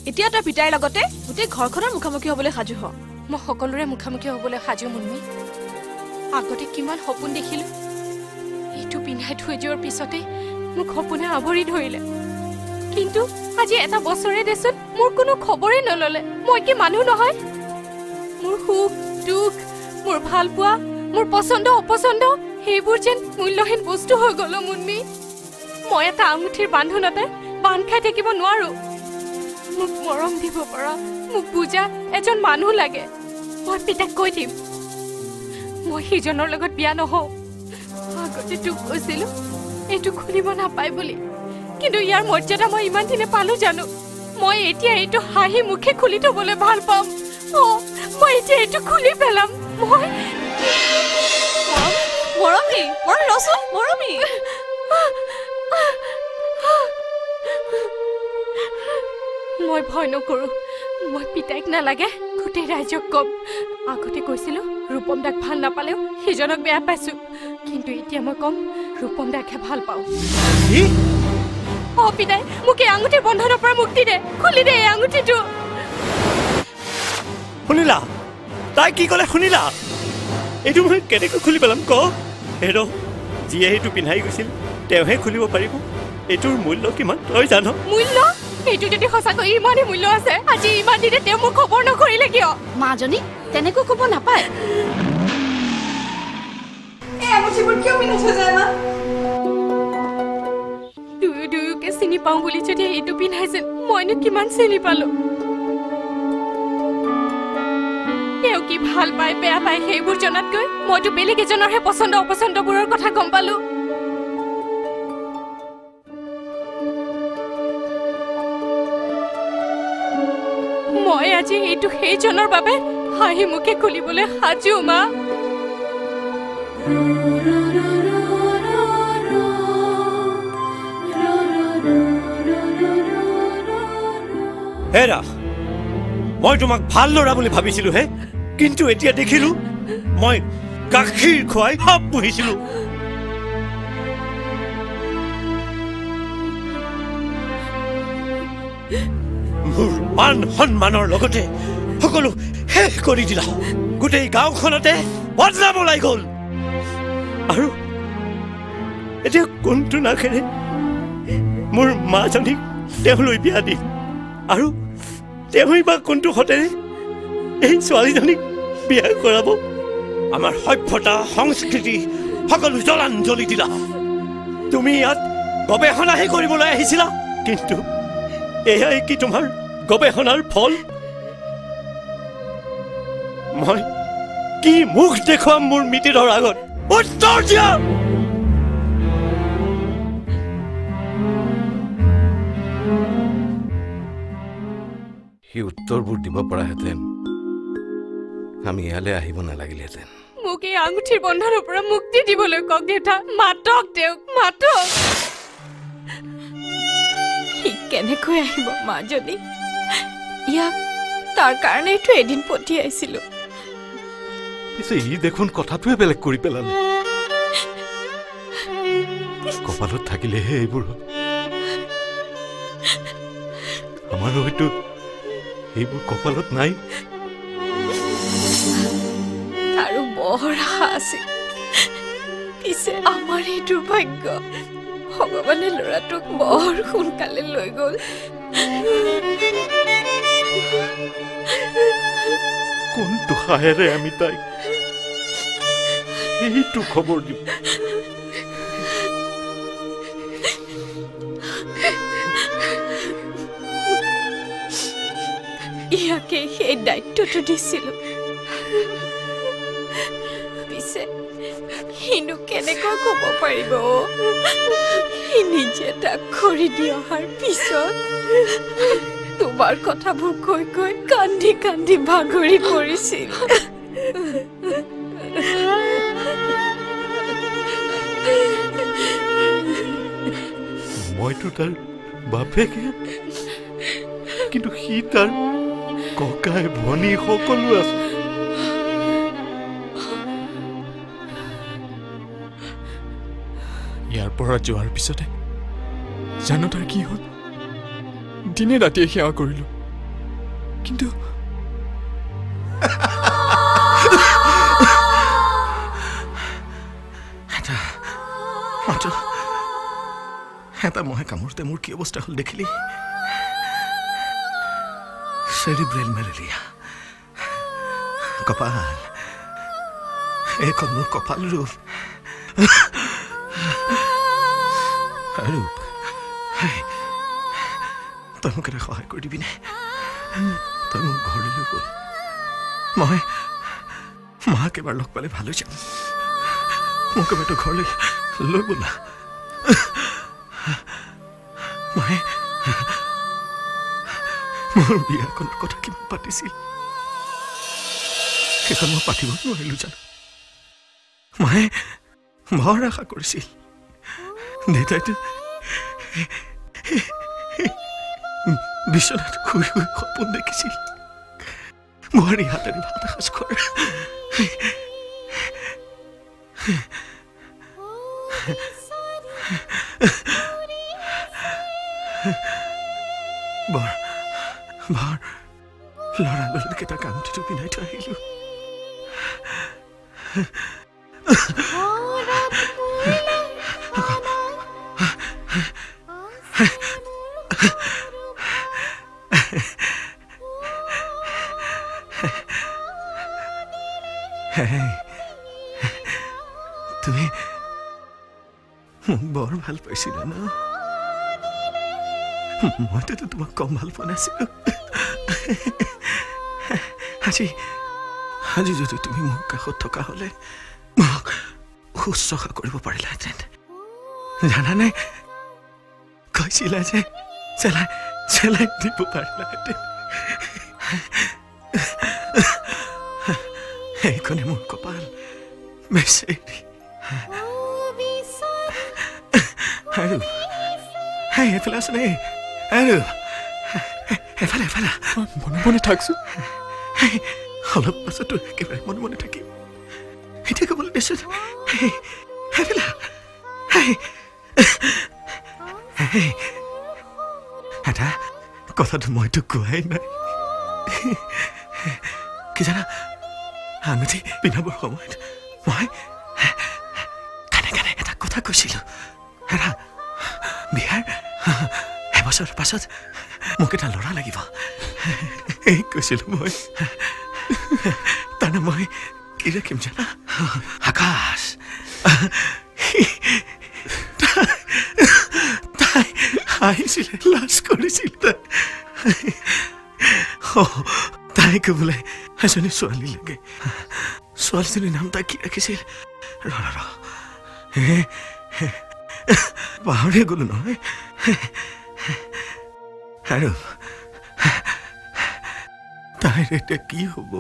এতিয়া তই পিতাইৰ লগতে গোটেই ঘৰখনৰ মুখামুখি হ'বলৈ সাজু হ মই সকলোৰে মুখামুখি হ'বলৈ সাজু মুন্মি আগতে কিমান সপোন দেখিলো এইটো পিন্ধাই থৈ যোৱাৰ পিছতে মোক সপোনে আৱৰি ধৰিলে কিন্তু আজি এটা বছৰে দেচোন মোৰ কোনো খবৰে নললে মই কি মানুহ নহয় মোৰ সুখ দুখ মোৰ ভাল পোৱা মোৰ পছন্দ অপছন্দ সেইবোৰ যেন মূল্যহীন বস্তু হৈ গ'ল মুন্মি মই এটা আঙুঠিৰ বান্ধোনতে বান্ধ খাই থাকিব নোৱাৰো মোক মৰম দিব পৰা মোক বুজা এজন মানুহ লাগে মই পিতাক কৈ দিম মই সিজনৰ লগত বিয়া নহওঁ আগতে তোক কৈছিলো এইটো খুলিব নাপায় বুলি কিন্তু ইয়াৰ মৰ্যাদা মই ইমান দিনে পালো জানো মই এতিয়া এইটো হাঁহি মুখে খুলি থবলৈ ভাল পাম মই এতিয়া এইটো খুলি পেলাম মই মৰমী ৰচোন মৰমী মই ভয় নকৰো মই পিতাইক নালাগে গোটেই ৰাইজক কম আগতে কৈছিলো ৰূপম দাক ভাল নাপালেও সিজনক বেয়া পাইছো কিন্তু এতিয়া মই কম ৰূপম দাকহে ভাল পাওঁ পিতাই মোক এই আঙুঠিৰ বন্ধনৰ পৰা মুক্তি দে খুলি দে এই আঙুঠিটো শুনিলা তাই কি ক'লে শুনিলা এইটো মই কেনেকৈ খুলি পেলাম ক হেৰ যিয়ে সেইটো পিন্ধাই গৈছিল তেওঁহে খুলিব পাৰিব এইটোৰ মূল্য কিমান তই জান মূল্য এইটো যদি সঁচাকৈ ইমানেই মূল্য আছে আজি ইমান দিনে তেওঁ মোক খবৰ নকৰিলে কিয় মাজনী তেনেকৈ ক'ব নাপায় এই আঙুঠিবোৰ কিয় পিন্ধাই থৈ যায় মা দুয়োকে চিনি পাওঁ বুলি যদি এইটো পিন্ধাইছিল মইনো কিমান চিনি পালো তেওঁ কি ভাল পায় বেয়া পায় সেইবোৰ জনাতকৈ মইতো বেলেগ এজনৰহে পচন্দ অপচন্দবোৰৰ কথা গম পালো মই আজি এইটো সেইজনৰ বাবে হাঁহি মুখে খুলিবলৈ সাজু মা হেৰা মই তোমাক ভাল ল'ৰা বুলি ভাবিছিলো হে কিন্তু এতিয়া দেখিলো মই গাখীৰ খুৱাই সাপ পুহিছিলো মোৰ মান সন্মানৰ লগতে সকলো শেষ কৰি দিলা গোটেই গাঁওখনতে বদনাম ওলাই গ'ল আৰু এতিয়া কোনটো নাখেৰে মোৰ মাজনীক তেওঁলৈ বিয়া দিম আৰু তেওঁই বা কোনটো হতেৰে এই ছোৱালীজনীক বিয়া কৰাব আমাৰ সভ্যতা সংস্কৃতি সকলো জলাঞ্জলি দিলা তুমি ইয়াত গৱেষণাহে কৰিবলৈ আহিছিলা কিন্তু এয়াই কি তোমাৰ গৱেষণাৰ ফল মই কি মুখ দেখুৱাম মোৰ মিতিৰৰ আগত উত্তৰ দিয়া সি উত্তৰবোৰ দিব পৰাহেঁতেন আমি ইয়ালৈ আহিব নালাগিলেহেঁতেন মোক এই আঙুঠিৰ বন্ধনৰ পৰা মুক্তি দিবলৈ কওক দেউতা মাতক তেওঁক মাতক সি কেনেকৈ আহিব মাজনী ইয়াক তাৰ কাৰণেইতো এদিন পঠিয়াইছিলো পিছে ই দেখোন কথাটোৱে বেলেগ কৰি পেলালে কপালত থাকিলেহে এইবোৰ আমাৰ হয়তো এইবোৰ কপালত নাই আৰু বৰ আশা আছিল পিছে আমাৰ এই দুৰ্ভাগ্য ভগৱানে ল'ৰাটোক বৰ সোনকালে লৈ গ'ল কোন দুখাহেৰে আমি তাইক এইটো খবৰ দিম ইয়াকে সেই দায়িত্বটো দিছিলো পিছে সিনো কেনেকৈ ক'ব পাৰিব সি নিজে তাক খৰি দি অহাৰ পিছত তোমাৰ কথাবোৰ কৈ কৈ কান্দি কান্দি ভাগৰি পৰিছিল মইতো তাৰ বাপেকে কিন্তু সি তাৰ ককাই ভনী সকলো আছে ইয়াৰ পৰা যোৱাৰ পিছতে জানো তাৰ কি হ'ল দিনে ৰাতিয়ে সেৱা কৰিলো কিন্তু এটা মই কামোৰতে মোৰ কি অৱস্থা হ'ল দেখিলি চেৰিব্ৰেল মেলেৰিয়া কপাল এইখন মোৰ কপাল ৰূপ তই মোক এটা সহায় কৰি দিবিনে তই মোক ঘৰলৈ লৈ গ'ল মই মাক এবাৰ লগ পালে ভাল হৈ যাম মোক এবাৰ তোৰ ঘৰলৈ লৈ গ'লা মই মোৰ বিয়াখনৰ কথা কিমান পাতিছিল সেইখন মই পাতিব নোৱাৰিলো জানো মায়ে বৰ আশা কৰিছিল দেউতাইতো বিচনাত শুই শুই সপোন দেখিছিল বোৱাৰী হাতেৰে ভাত এসাঁজ খোৱাৰ বৰ বৰ লৰালৰিকেইটা কামটিটো পিন্ধাই থৈ আহিলো তুমি মোক বৰ ভাল পাইছিলা ন মইতো তোমাক কম ভাল পোৱা নাছিলো আজি যদি তুমি মোৰ কাষত থকা হলে মোক শুশ্ৰূষা কৰিব পাৰিলাহেঁতেন জানানে কৈছিলা যে চেলাই চেলাই দিব পাৰিলাহেঁতেন এইখনে মোৰ কপাল বেচেৰি আৰু এফালে আছে নে আৰু এফালে এফালে মনে মনে থাকছো অলপ পাছতো একেবাৰে মনে মনে থাকিম এতিয়া ক'বলৈ দিছো এফালে এটা কথাটো মইতো কোৱাই নাই কি জানা আঙুঠি পিন্ধাবৰ সময়ত মই কানে কানে এটা কথা কৈছিলো হেৰা বিয়াৰ এবছৰৰ পাছত মোক এটা ল'ৰা লাগিব এই কৈছিলো মই তাৰমানে মই কি ৰাখিম জানা আকাশ তাই হাঁহিছিলে লাজ কৰিছিল তাইক বোলে এজনী ছোৱালী লাগে ছোৱালীজনীৰ নাম তাই কি ৰাখিছিল ৰ পাহৰি গলো নহয় আৰু তাইৰ এতিয়া কি হ'ব